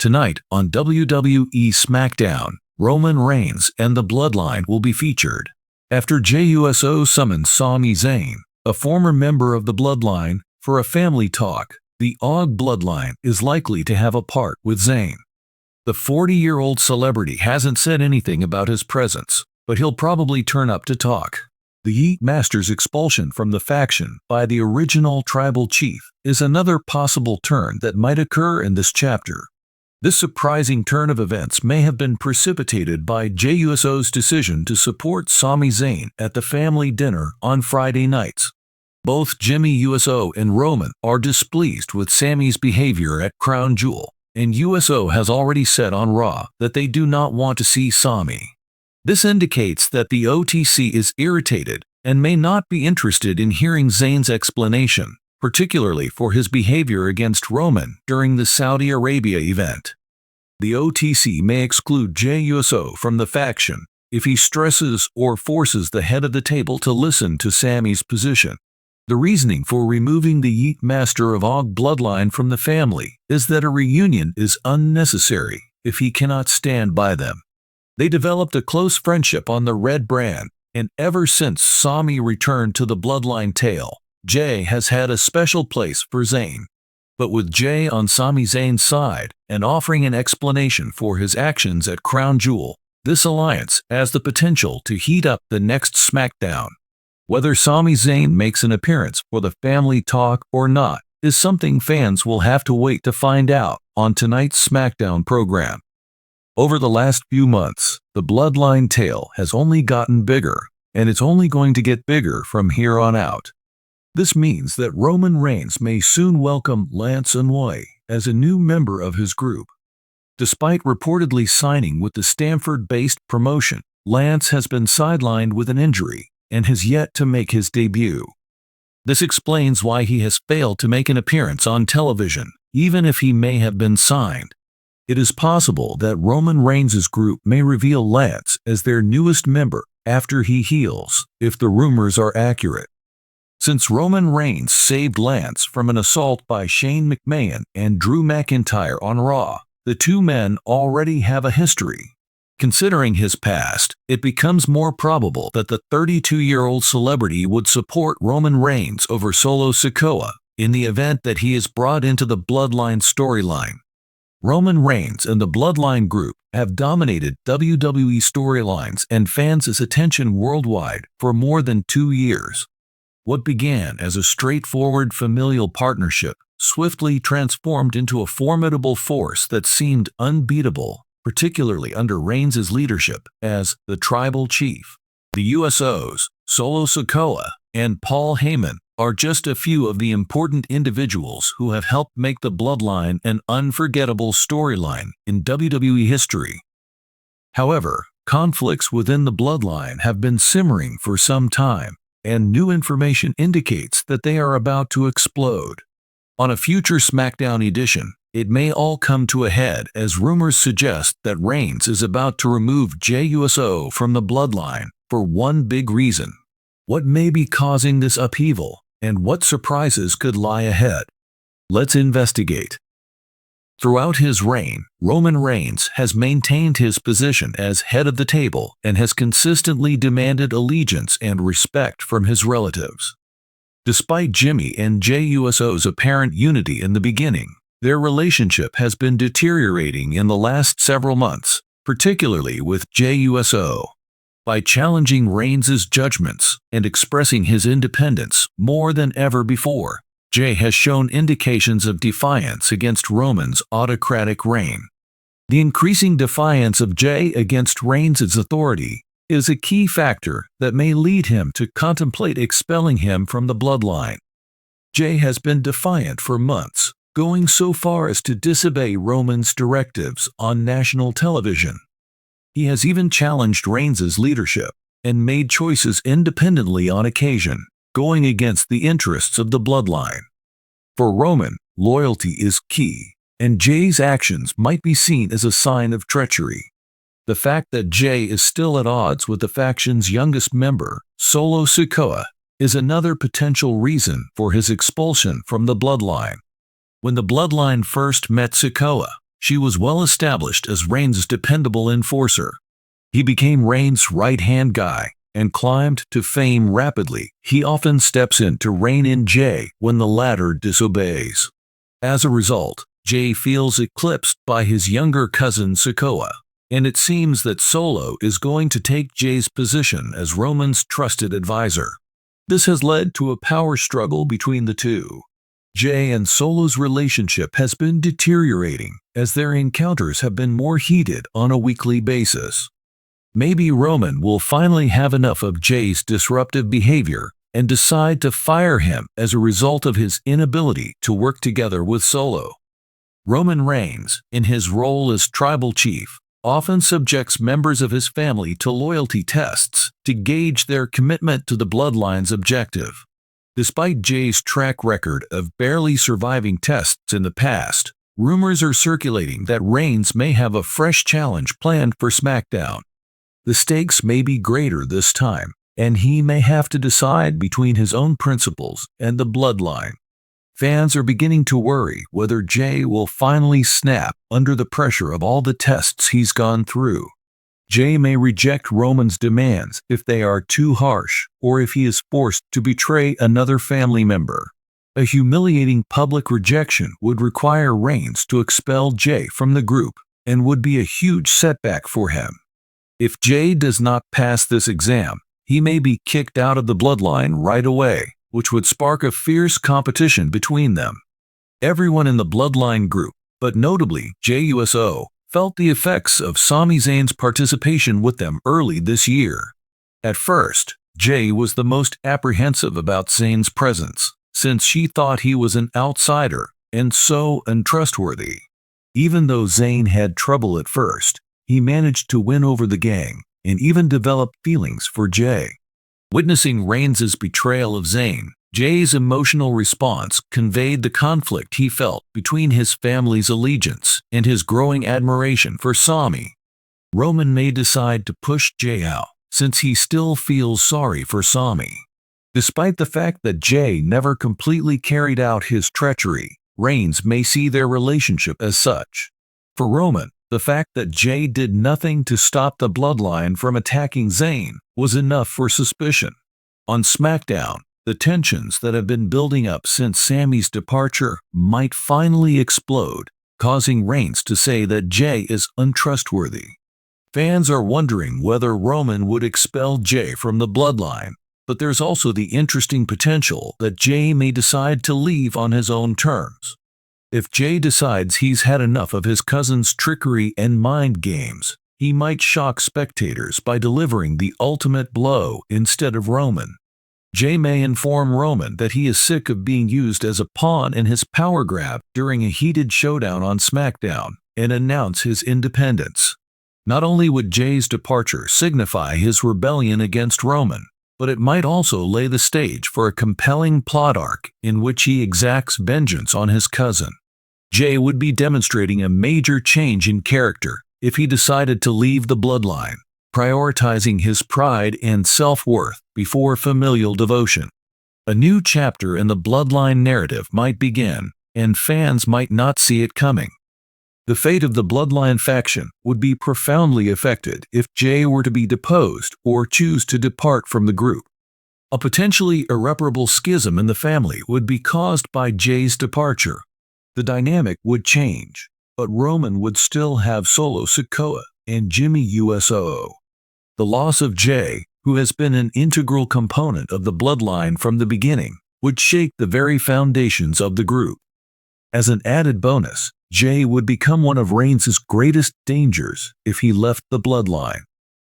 Tonight on WWE SmackDown, Roman Reigns and the Bloodline will be featured. After Jey Uso summons Sami Zayn, a former member of the Bloodline, for a family talk, the Og Bloodline is likely to have a part with Zayn. The 40-year-old celebrity hasn't said anything about his presence, but he'll probably turn up to talk. The Yeet Master's expulsion from the faction by the original tribal chief is another possible turn that might occur in this chapter. This surprising turn of events may have been precipitated by Jey Uso's decision to support Sami Zayn at the family dinner on Friday nights. Both Jimmy Uso and Roman are displeased with Sami's behavior at Crown Jewel, and Uso has already said on Raw that they do not want to see Sami. This indicates that the OTC is irritated and may not be interested in hearing Zayn's explanation, particularly for his behavior against Roman during the Saudi Arabia event. The OTC may exclude Jey Uso from the faction if he stresses or forces the head of the table to listen to Sami's position. The reasoning for removing the Yeet Master of Og Bloodline from the family is that a reunion is unnecessary if he cannot stand by them. They developed a close friendship on the Red brand, and ever since Sami returned to the Bloodline tale, Jey has had a special place for Zayn. But with Jey on Sami Zayn's side and offering an explanation for his actions at Crown Jewel, this alliance has the potential to heat up the next SmackDown. Whether Sami Zayn makes an appearance for the family talk or not is something fans will have to wait to find out on tonight's SmackDown program. Over the last few months, the Bloodline tale has only gotten bigger, and it's only going to get bigger from here on out. This means that Roman Reigns may soon welcome Lance Anoa'i as a new member of his group. Despite reportedly signing with the Stamford-based promotion, Lance has been sidelined with an injury and has yet to make his debut. This explains why he has failed to make an appearance on television, even if he may have been signed. It is possible that Roman Reigns' group may reveal Lance as their newest member after he heals, if the rumors are accurate. Since Roman Reigns saved Lance from an assault by Shane McMahon and Drew McIntyre on Raw, the two men already have a history. Considering his past, it becomes more probable that the 32-year-old celebrity would support Roman Reigns over Solo Sikoa in the event that he is brought into the Bloodline storyline. Roman Reigns and the Bloodline group have dominated WWE storylines and fans' attention worldwide for more than 2 years. What began as a straightforward familial partnership swiftly transformed into a formidable force that seemed unbeatable, particularly under Reigns' leadership as the tribal chief. The Usos, Solo Sikoa, and Paul Heyman are just a few of the important individuals who have helped make the Bloodline an unforgettable storyline in WWE history. However, conflicts within the Bloodline have been simmering for some time, and new information indicates that they are about to explode. On a future SmackDown edition, it may all come to a head as rumors suggest that Reigns is about to remove Jey Uso from the Bloodline for one big reason. What may be causing this upheaval, and what surprises could lie ahead? Let's investigate. Throughout his reign, Roman Reigns has maintained his position as head of the table and has consistently demanded allegiance and respect from his relatives. Despite Jimmy and Jey Uso's apparent unity in the beginning, their relationship has been deteriorating in the last several months, particularly with Jey Uso. By challenging Reigns' judgments and expressing his independence more than ever before, Jey has shown indications of defiance against Roman's autocratic reign. The increasing defiance of Jey against Reigns' authority is a key factor that may lead him to contemplate expelling him from the Bloodline. Jey has been defiant for months, going so far as to disobey Roman's directives on national television. He has even challenged Reigns' leadership and made choices independently on occasion, going against the interests of the Bloodline. For Roman, loyalty is key, and Jey's actions might be seen as a sign of treachery. The fact that Jey is still at odds with the faction's youngest member, Solo Sikoa, is another potential reason for his expulsion from the Bloodline. When the Bloodline first met Sikoa, she was well established as Reigns' dependable enforcer. He became Reigns' right-hand guy and climbed to fame rapidly. He often steps in to rein in Jey when the latter disobeys. As a result, Jey feels eclipsed by his younger cousin Sikoa, and it seems that Solo is going to take Jey's position as Roman's trusted advisor. This has led to a power struggle between the two. Jey and Solo's relationship has been deteriorating as their encounters have been more heated on a weekly basis. Maybe Roman will finally have enough of Jey's disruptive behavior and decide to fire him as a result of his inability to work together with Solo. Roman Reigns, in his role as tribal chief, often subjects members of his family to loyalty tests to gauge their commitment to the bloodline's objective. Despite Jey's track record of barely surviving tests in the past, rumors are circulating that Reigns may have a fresh challenge planned for SmackDown. The stakes may be greater this time, and he may have to decide between his own principles and the bloodline. Fans are beginning to worry whether Jey will finally snap under the pressure of all the tests he's gone through. Jey may reject Roman's demands if they are too harsh, or if he is forced to betray another family member. A humiliating public rejection would require Reigns to expel Jey from the group and would be a huge setback for him. If Jey does not pass this exam, he may be kicked out of the bloodline right away, which would spark a fierce competition between them. Everyone in the bloodline group, but notably Jey Uso, felt the effects of Sami Zayn's participation with them early this year. At first, Jey was the most apprehensive about Zayn's presence, since she thought he was an outsider and so untrustworthy. Even though Zayn had trouble at first, he managed to win over the gang and even developed feelings for Jey. Witnessing Reigns' betrayal of Zayn, Jey's emotional response conveyed the conflict he felt between his family's allegiance and his growing admiration for Sami. Roman may decide to push Jey out, since he still feels sorry for Sami. Despite the fact that Jey never completely carried out his treachery, Reigns may see their relationship as such. For Roman, the fact that Jey did nothing to stop the bloodline from attacking Zayn was enough for suspicion. On SmackDown, the tensions that have been building up since Sami's departure might finally explode, causing Reigns to say that Jey is untrustworthy. Fans are wondering whether Roman would expel Jey from the bloodline, but there's also the interesting potential that Jey may decide to leave on his own terms. If Jey decides he's had enough of his cousin's trickery and mind games, he might shock spectators by delivering the ultimate blow instead of Roman. Jey may inform Roman that he is sick of being used as a pawn in his power grab during a heated showdown on SmackDown and announce his independence. Not only would Jey's departure signify his rebellion against Roman, but it might also lay the stage for a compelling plot arc in which he exacts vengeance on his cousin. Jey would be demonstrating a major change in character if he decided to leave the bloodline, prioritizing his pride and self-worth before familial devotion. A new chapter in the bloodline narrative might begin, and fans might not see it coming. The fate of the bloodline faction would be profoundly affected if Jey were to be deposed or choose to depart from the group. A potentially irreparable schism in the family would be caused by Jey's departure. The dynamic would change, but Roman would still have Solo Sikoa and Jimmy Uso. The loss of Jey, who has been an integral component of the bloodline from the beginning, would shake the very foundations of the group. As an added bonus, Jey would become one of Reigns' greatest dangers if he left the bloodline.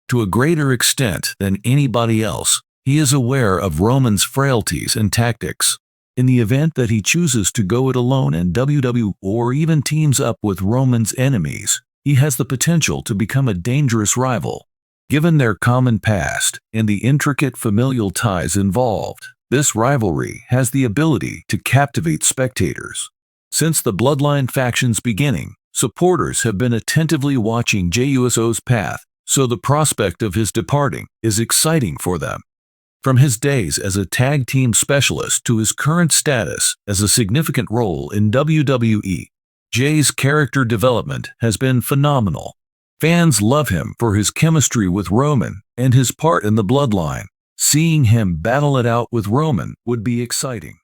To a greater extent than anybody else, he is aware of Roman's frailties and tactics. In the event that he chooses to go it alone in WWE or even teams up with Roman's enemies, he has the potential to become a dangerous rival. Given their common past and the intricate familial ties involved, this rivalry has the ability to captivate spectators. Since the bloodline faction's beginning, supporters have been attentively watching Jey Uso's path, so the prospect of his departing is exciting for them. From his days as a tag team specialist to his current status as a significant role in WWE, Jey's character development has been phenomenal. Fans love him for his chemistry with Roman and his part in the bloodline. Seeing him battle it out with Roman would be exciting.